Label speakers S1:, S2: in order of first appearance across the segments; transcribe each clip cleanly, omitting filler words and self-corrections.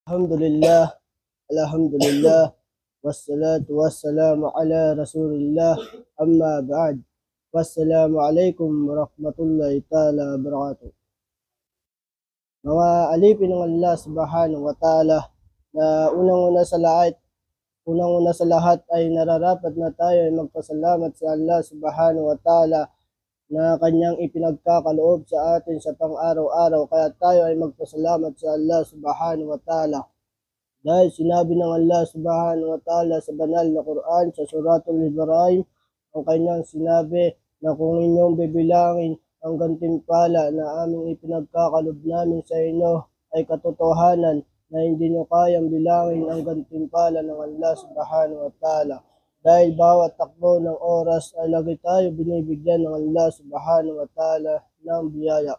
S1: Alhamdulillah, alhamdulillah, wassalatu wassalamu ala rasulillah, amma ba'd. Wassalamu alaikum warahmatullahi ta'ala wabarakatuh. Mga alipin ng Allah subhanahu wa ta'ala, na unang-una sa lahat ay nararapat na tayo ay magpasalamat sa Allah subhanahu wa ta'ala na kanyang ipinagkakaloob sa atin sa pang-araw-araw, kaya tayo ay magpasalamat sa Allah subhanahu wa ta'ala. Dahil sinabi ng Allah subhanahu wa ta'ala sa banal na Quran sa Suratul Ibrahim, ang kanyang sinabi na kung inyong bibilangin ang gantimpala na aming ipinagkakalob namin sa inyo ay katotohanan na hindi nyo kayang bilangin ang gantimpala ng Allah subhanahu wa ta'ala. Dahil bawat takbo ng oras ay lagi tayo binibigyan ng Allah subhanahu wa ta'ala ng biyaya.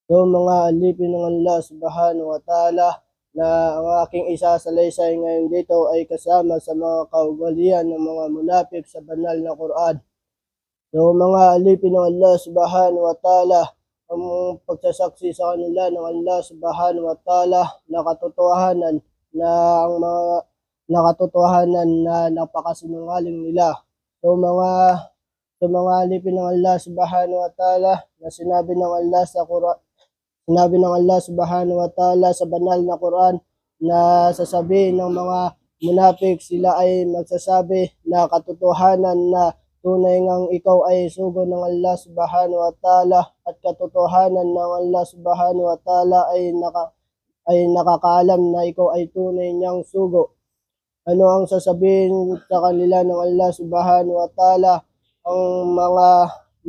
S1: So mga alipin ng Allah subhanahu wa ta'ala, na ang aking isasalaysay ngayon dito ay kasama sa mga kaugalian ng mga munafik sa banal na Quran. So mga alipin ng Allah subhanahu wa ta'ala, ang pagsasaksi sa kanila ng Allah subhanahu wa ta'ala na katotohanan na napakasinungaling nila. So mga alipin ng Allah subhanahu wa ta'ala, na sinabi ng Allah subhanahu wa ta'ala sa banal na Quran na sasabihin ng mga munafik, sila ay magsasabi na katotohanan na tunay ngang ikaw ay sugo ng Allah subhanahu wa ta'ala, at katotohanan ng Allah subhanahu wa ta'ala ay nakakaalam na ikaw ay tunay niyang sugo. Ano ang sasabihin sa kanila ng Allah subhanahu wa ta'ala? Ang mga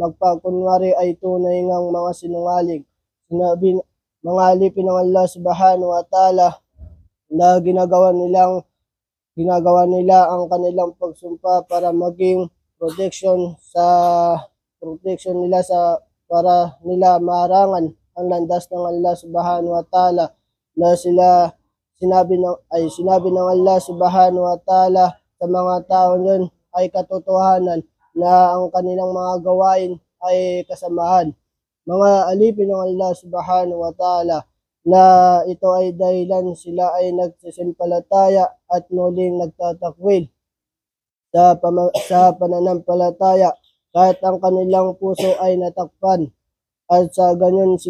S1: magpakunwari ay tunay ngang mga sinungaling. Mga alipin ng Allah subhanahu wa ta'ala, na ginagawa nila ang kanilang pagsumpa para maging protection nila para nila marangan ang landas ng Allah subhanahu wa ta'ala, na sinabi ng Allah subhanahu wa ta'ala sa mga tao niyon ay katotohanan na ang kanilang mga gawain ay kasamahan. Mga alipin ng Allah subhanahu wa ta'ala, na ito ay dahilan sila ay nagsisimpalataya at muling nagtatakwil sa pananampalataya kahit ang kanilang puso ay natakpan, at sa ganyan sila